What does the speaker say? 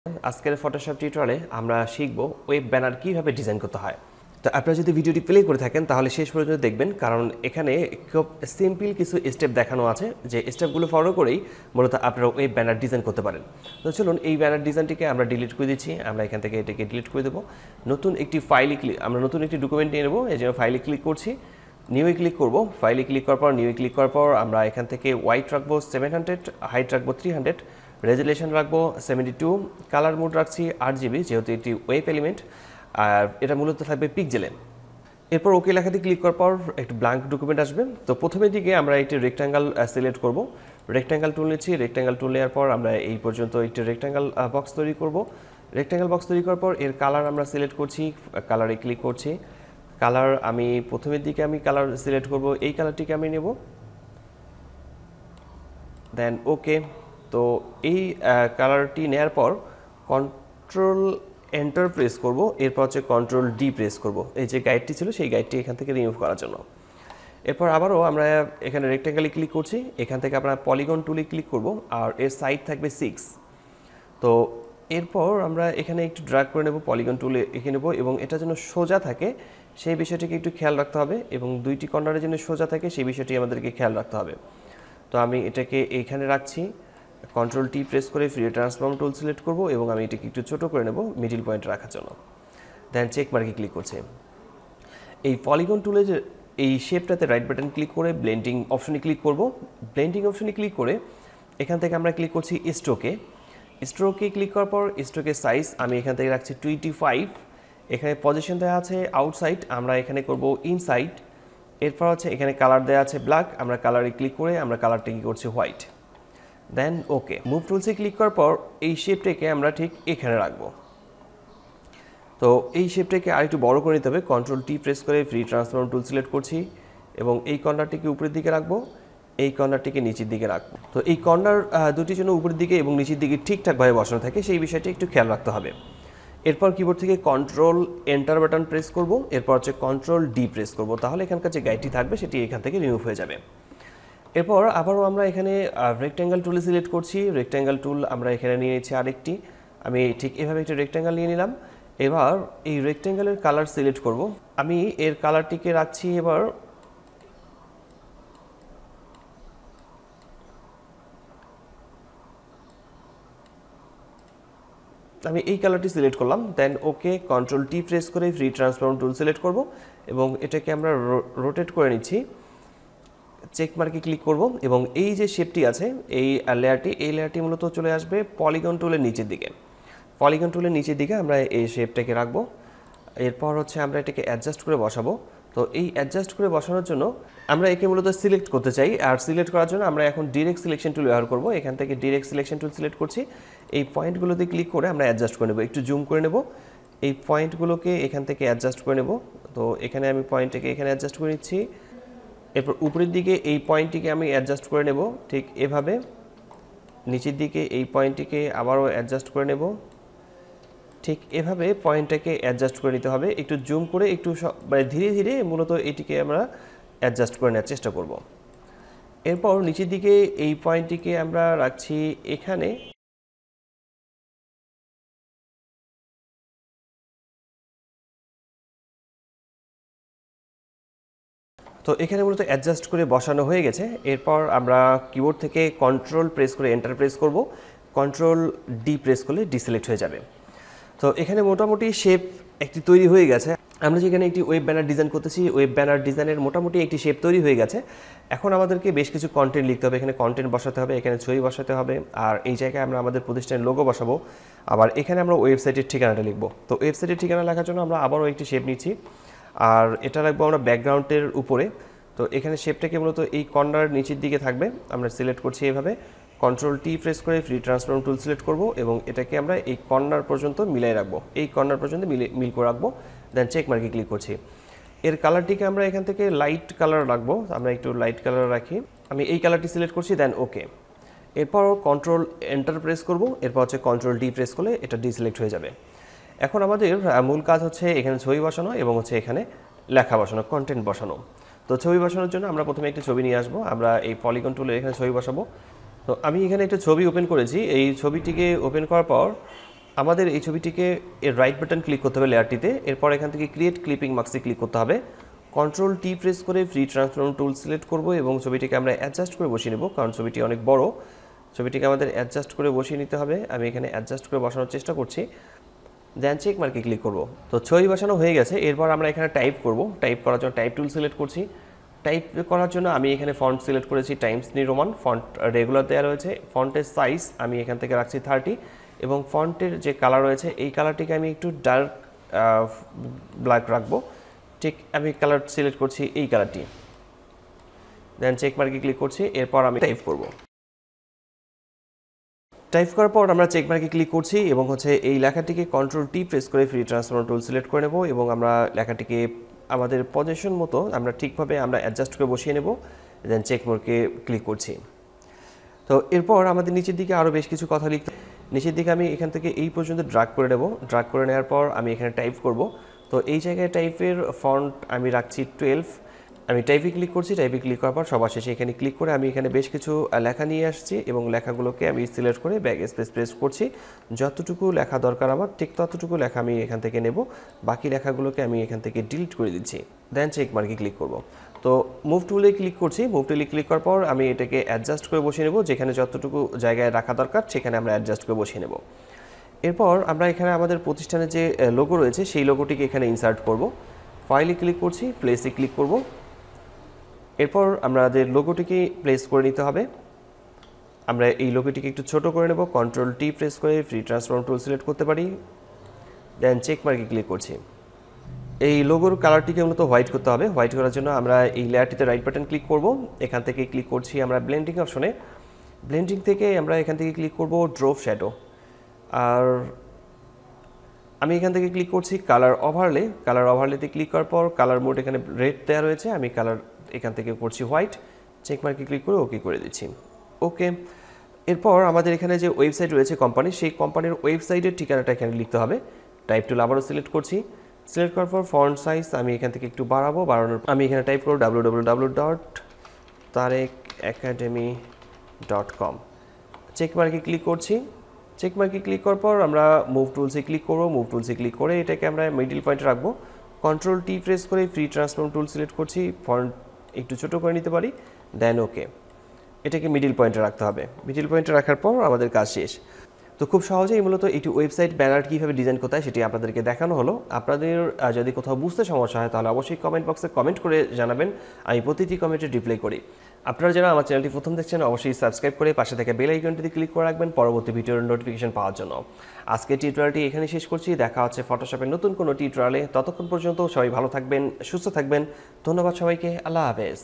আজকের ফটোশপ টিউটোরিয়ালে আমরা শিখব ওয়েব ব্যানার কিভাবে ডিজাইন করতে হয়। তো আপনারা যদি ভিডিওটি প্লে করে থাকেন তাহলে শেষ পর্যন্ত দেখবেন, কারণ এখানে খুব সিম্পল কিছু স্টেপ দেখানো আছে যে স্টেপগুলো ফলো করেই মূলত আপনারা ওয়েব ব্যানার ডিজাইন করতে পারেন। তো চলুন এই ব্যানার ডিজাইনটিকে আমরা ডিলিট করে দিচ্ছি। আমরা এখান থেকে এটাকে ডিলিট করে দেবো। নতুন একটি নতুন একটি ডকুমেন্ট নিয়ে নেব। এই জন্য ফাইলে ক্লিক করছি, নিউয়ে ক্লিক করব। ফাইলে ক্লিক করার পর নিউয়ে ক্লিক করার পর আমরা এখান থেকে হোয়াইট রাখবো 700, হাইট রাখবো 300, রেজুলেশন রাখবো 72, কালার মোড রাখছি RGB যেহেতু এটি ওয়েব এলিমেন্ট, আর এটা মূলত থাকবে পিক্সেলে। এরপর ওকে লেখাতে ক্লিক করার পর একটি ব্ল্যাঙ্ক ডকুমেন্ট আসবে। তো প্রথমের দিকে আমরা একটি রেক্ট্যাঙ্গেল সিলেক্ট করব। রেক্ট্যাঙ্গেল টুল নিচ্ছি। রেক্ট্যাঙ্গেল টুল নেওয়ার পর আমরা এই পর্যন্ত একটি রেক্ট্যাঙ্গেল বক্স তৈরি করব। রেক্ট্যাঙ্গেল বক্স তৈরি করার পর এর কালার আমরা সিলেক্ট করছি, কালারে ক্লিক করছি। কালার আমি প্রথমের দিকে কালার সিলেক্ট করব, এই কালারটিকে আমি নেব, দেন ওকে। তো এই কালারটি নেওয়ার পর কন্ট্রোল এন্টার প্রেস করব, এরপর হচ্ছে কন্ট্রোল ডি প্রেস করব, এই যে গাইডটি ছিল সেই গাইডটি এখান থেকে রিমুভ করার জন্য। এরপর আবারও আমরা এখানে রেক্ট্যাঙ্গেলে ক্লিক করছি, এখান থেকে আমরা পলিগন টুলে ক্লিক করব, আর এর সাইড থাকবে 6। তো এরপর আমরা এখানে একটু ড্র্যাগ করে নেব, পলিগন টুলে এঁকে নেব, এবং এটা যেন সোজা থাকে সেই বিষয়টিকে একটু খেয়াল রাখতে হবে, এবং দুইটি কর্নারের জন্য সোজা থাকে সেই বিষয়টি আমাদেরকে খেয়াল রাখতে হবে। তো আমি এটাকে এইখানে রাখছি, কন্ট্রোল টি প্রেস করে ফ্রি ট্রান্সফর্ম টুল সিলেক্ট করব, এবং আমি এটাকে একটু ছোটো করে নেব মিডিল পয়েন্ট রাখার জন্য। দেন চেক মার্কে ক্লিক করছি। এই পলিগন টুলে যে এই শেপটাতে রাইট বাটন ক্লিক করে ব্লেন্ডিং অপশনে ক্লিক করব। ব্লেন্ডিং অপশনে ক্লিক করে এখান থেকে আমরা ক্লিক করছি স্ট্রোকে। স্ট্রোকে ক্লিক করার পর স্ট্রোকের সাইজ আমি এখান থেকে রাখছি 25। এখানে পজিশন দেওয়া আছে আউটসাইড, আমরা এখানে করব ইনসাইড। এরপর হচ্ছে এখানে কালার দেওয়া আছে ব্ল্যাক, আমরা কালারে ক্লিক করে আমরা কালারটা কি করছি হোয়াইট। দেন ওকে। মুভ টুলসে ক্লিক করার পর এই শেপটাকে আমরা ঠিক এখানে রাখবো। তো এই শেপটাকে আরেকটু বড় করে নিতে হবে, কন্ট্রোল টি প্রেস করে ফ্রি ট্রান্সফর্ম টুল সিলেক্ট করছি, এবং এই কর্নারটিকে উপরের দিকে রাখবো, এই কর্নারটিকে নিচের দিকে রাখবো। তো এই কর্নার দুটির জন্য উপরের দিকে এবং নিচের দিকে ঠিকঠাকভাবে বসানো থাকে সেই বিষয়টি একটু খেয়াল রাখতে হবে। এরপর কিবোর্ড থেকে কন্ট্রোল এন্টার বাটন প্রেস করব, এরপর হচ্ছে কন্ট্রোল ডি প্রেস করব, তাহলে এখানকার যে গাইডটি থাকবে সেটি এখান থেকে রিমুভ হয়ে যাবে। এরপর আবারও আমরা এখানে রেক্ট্যাঙ্গেল টুলে সিলেক্ট করছি। রেক্ট্যাঙ্গেল টুল আমরা এখানে নিয়ে নিচ্ছি আরেকটি, আমি ঠিক এভাবে একটি রেক্ট্যাঙ্গেল নিয়ে নিলাম। এবার এই রেক্ট্যাঙ্গেলের কালার সিলেক্ট করব, আমি এর কালারটিকে রাখছি এবার আমি এই কালারটি সিলেক্ট করলাম। দেন ওকে, কন্ট্রোল টি প্রেস করে ফ্রি ট্রান্সফর্ম টুল সিলেক্ট করব, এবং এটাকে আমরা রোটেট করে নিচ্ছি। চেক মার্কে ক্লিক করব, এবং এই যে শেপটি আছে এই লেয়ারটি মূলত চলে আসবে পলিগন টুলের নিচের দিকে। পলিগন টুলের নিচের দিকে আমরা এই শেপটাকে রাখবো। এরপর হচ্ছে আমরা এটাকে অ্যাডজাস্ট করে বসাবো। তো এই অ্যাডজাস্ট করে বসানোর জন্য আমরা একে মূলত সিলেক্ট করতে চাই, আর সিলেক্ট করার জন্য আমরা এখন ডিরেক্ট সিলেকশন টুল ব্যবহার করব। এখান থেকে ডিরেক্ট সিলেকশন টুল সিলেক্ট করছি, এই পয়েন্টগুলোতে ক্লিক করে আমরা অ্যাডজাস্ট করে নেব, একটু জুম করে নেব, এই পয়েন্টগুলোকে এখান থেকে অ্যাডজাস্ট করে নেব। তো এখানে আমি পয়েন্টটাকে এখানে অ্যাডজাস্ট করে নিচ্ছি। এরপর উপরের দিকে এই পয়েন্টটিকে আমি অ্যাডজাস্ট করে নেব ঠিক এভাবে, নিচের দিকে এই পয়েন্টটিকে আবারও অ্যাডজাস্ট করে নেব ঠিক এভাবে, পয়েন্টটাকে অ্যাডজাস্ট করে নিতে হবে, একটু জুম করে একটু মানে ধীরে ধীরে মূলত এটিকে আমরা অ্যাডজাস্ট করে নেওয়ার চেষ্টা করব। এরপর নিচের দিকে এই পয়েন্টটিকে আমরা রাখছি এখানে। তো এখানে মূলত অ্যাডজাস্ট করে বসানো হয়ে গেছে। এরপর আমরা কিবোর্ড থেকে কন্ট্রোল প্রেস করে এন্টার প্রেস করব, কন্ট্রোল ডি প্রেস করলে ডিসিলেক্ট হয়ে যাবে। তো এখানে মোটামুটি শেপ একটি তৈরি হয়ে গেছে। আমরা যেখানে একটি ওয়েব ব্যানার ডিজাইন করতেছি, ওয়েব ব্যানার ডিজাইনের মোটামুটি একটি শেপ তৈরি হয়ে গেছে। এখন আমাদেরকে বেশ কিছু কন্টেন্ট লিখতে হবে, এখানে কন্টেন্ট বসাতে হবে, এখানে ছবি বসাতে হবে, আর এই জায়গায় আমরা আমাদের প্রতিষ্ঠানের লোগো বসাবো। আবার এখানে আমরা ওয়েবসাইটের ঠিকানাটা লিখবো। তো ওয়েবসাইটের ঠিকানা লেখার জন্য আমরা আবারও একটি শেপ নিচ্ছি, আর এটা রাখবো আমরা ব্যাকগ্রাউন্ডের উপরে। তো এখানে শেপটাকে মূলত এই কর্নার নিচের দিকে থাকবে, আমরা সিলেক্ট করছি এভাবে, কন্ট্রোল টি প্রেস করে ফ্রি ট্রান্সফর্ম টুল সিলেক্ট করব, এবং এটাকে আমরা এই কর্নার পর্যন্ত মিলাই রাখবো, এই কর্নার পর্যন্ত মিল করে রাখবো। দেন চেক মার্কে ক্লিক করছি। এর কালারটিকে আমরা এখান থেকে লাইট কালার রাখবো, আমরা একটু লাইট কালার রাখি, আমি এই কালারটি সিলেক্ট করছি, দেন ওকে। এরপর কন্ট্রোল এন্টার প্রেস করব, এরপর হচ্ছে কন্ট্রোল ডি প্রেস করলে এটা ডিসিলেক্ট হয়ে যাবে। এখন আমাদের মূল কাজ হচ্ছে এখানে ছবি বসানো, এবং হচ্ছে এখানে লেখা বসানো, কন্টেন্ট বসানো। তো ছবি বসানোর জন্য আমরা প্রথমে একটি ছবি নিয়ে আসবো, আমরা এই পলিগন টুলে এখানে ছবি বসাবো। তো আমি এখানে একটা ছবি ওপেন করেছি, এই ছবিটিকে ওপেন করার পর আমাদের এই ছবিটিকে এর রাইট বাটন ক্লিক করতে হবে লেয়ারটিতে, এরপর এখান থেকে ক্রিয়েট ক্লিপিং মাস্কে ক্লিক করতে হবে। কন্ট্রোল টি প্রেস করে ফ্রি ট্রান্সফর্ম টুল সিলেক্ট করব এবং ছবিটিকে আমরা অ্যাডজাস্ট করে বসিয়ে নেব, কারণ ছবিটি অনেক বড়। ছবিটিকে আমাদের অ্যাডজাস্ট করে বসিয়ে নিতে হবে। আমি এখানে অ্যাডজাস্ট করে বসানোর চেষ্টা করছি, দেন চেক মার্কে ক্লিক করব। তো ছবি বসানো হয়ে গেছে। এরপর আমরা এখানে টাইপ করব। টাইপ করার জন্য টাইপ টুল সিলেক্ট করছি। টাইপ করার জন্য আমি এখানে ফন্ট সিলেক্ট করেছি Times new Roman, font regular দেওয়া রয়েছে। ফন্টের সাইজ আমি এখান থেকে রাখছি 30 এবং ফন্টের যে কালার রয়েছে এই কালারটিকে আমি একটু ডার্ক ব্ল্যাক রাখবো। ঠিক আমি কালার সিলেক্ট করছি এই কালারটি, দেন চেক মার্কে ক্লিক করছি। এরপর আমি টাইপ করব। টাইপ করার পর আমরা চেক মার্কে ক্লিক করছি এবং এই লেখাটিকে কন্ট্রোল টি প্রেস করে ফ্রি ট্রান্সফর্ম টুল সিলেক্ট করে নেব এবং আমরা লেখাটিকে আমাদের পজিশন মতো আমরা ঠিকভাবে আমরা অ্যাডজাস্ট করে বসিয়ে নেব, দেন চেক মার্কে ক্লিক করছি। তো এরপর আমাদের নিচের দিকে আরও বেশ কিছু কথা লিখতে, নিচের দিকে আমি এখান থেকে এই পর্যন্ত ড্রাগ করে নেব। ড্রাগ করে নেওয়ার পর আমি এখানে টাইপ করব। তো এই জায়গায় টাইপের ফন্ট আমি রাখছি 12। আমি টাইপে ক্লিক করছি। টাইপে ক্লিক করার পর সবার শেষে এখানে ক্লিক করে আমি এখানে বেশ কিছু লেখা নিয়ে আসছি এবং লেখাগুলোকে আমি সিলেক্ট করে ব্যাক স্পেস প্রেস করছি। যতটুকু লেখা দরকার আমার ঠিক ততটুকু লেখা আমি এখান থেকে নেব, বাকি লেখাগুলোকে আমি এখান থেকে ডিলিট করে দিচ্ছি, দেন চেক মার্কে ক্লিক করব। তো মুভ টুলে ক্লিক করছি। মুভ টুলে ক্লিক করার পর আমি এটাকে অ্যাডজাস্ট করে বসিয়ে নেব, যেখানে যতটুকু জায়গায় রাখা দরকার সেখানে আমরা অ্যাডজাস্ট করে বসিয়ে নেব। এরপর আমরা এখানে আমাদের প্রতিষ্ঠানের যে লোগো রয়েছে সেই লোগোটিকে এখানে ইনসার্ট করব। ফাইলে ক্লিক করছি, প্লেসে ক্লিক করব। এরপর আমাদের লোগোটিকে প্লেস করে নিতে হবে। আমরা এই লোগোটিকে একটু ছোট করে নেব, কন্ট্রোল টি প্রেস করে ফ্রি ট্রান্সফর্ম টুল সিলেক্ট করতে পারি, দেন চেক মার্কে ক্লিক করছি। এই লোগোর কালারটিকে মূলত হোয়াইট করতে হবে। হোয়াইট করার জন্য আমরা এই লেয়ারটিতে রাইট বাটন ক্লিক করব। এখান থেকে ক্লিক করছি আমরা ব্লেন্ডিং অপশনে। ব্লেন্ডিং থেকে আমরা এখান থেকে ক্লিক করব ড্রপ শ্যাডো, আর আমি এখান থেকে ক্লিক করছি কালার ওভারলে। কালার ওভারলেতে ক্লিক করার পর কালার মোড এখানে রেড দেওয়া রয়েছে, আমি কালার এখান থেকে করছি হোয়াইট। চেক মার্কে ক্লিক করে ওকে করে দিচ্ছি। ওকে, এরপর আমাদের এখানে যে ওয়েবসাইট রয়েছে কোম্পানির, সেই কোম্পানির ওয়েবসাইটের ঠিকানাটা এখানে লিখতে হবে। টাইপ টুল আবারও সিলেক্ট করছি। সিলেক্ট করার পর ফন্ট সাইজ আমি এখান থেকে একটু বাড়ানোর আমি এখানে টাইপ করব www.tarekacademy.com। চেক মার্কে ক্লিক করছি। চেক মার্কে ক্লিক করার পর আমরা মুভ টুলসে ক্লিক করব। মুভ টুলসে ক্লিক করে এটাকে আমরা মিডল পয়েন্টে রাখবো। কন্ট্রোল টি প্রেস করে ফ্রি ট্রান্সফর্ম টুল সিলেক্ট করছি, ফন্ট একটু ছোটো করে নিতে পারি, দেন ওকে। এটাকে মিডল পয়েন্টে রাখতে হবে। মিডল পয়েন্টে রাখার পর আমাদের কাজ শেষ। তো খুব সহজেই মূলত একটি ওয়েবসাইট ব্যানার কীভাবে ডিজাইন করতে হয় সেটি আপনাদেরকে দেখানো হলো। আপনাদের যদি কোথাও বুঝতে সমস্যা হয় তাহলে অবশ্যই কমেন্ট বক্সে কমেন্ট করে জানাবেন, আমি প্রতিটি কমেন্টে রিপ্লাই করি। আপনারা যারা আমার চ্যানেলটি প্রথম দেখছেন অবশ্যই সাবস্ক্রাইব করে পাশে থেকে বেল আইকনটিতে ক্লিক করে রাখবেন পরবর্তী ভিডিওর নোটিফিকেশন পাওয়ার জন্য। আজকে টিউটোরিয়ালটি এখানে শেষ করছি। দেখা হচ্ছে ফটোশপের নতুন কোনো টিউটোরিয়ালে। ততক্ষণ পর্যন্ত সবাই ভালো থাকবেন, সুস্থ থাকবেন। ধন্যবাদ সবাইকে। আল্লাহ হাফেজ।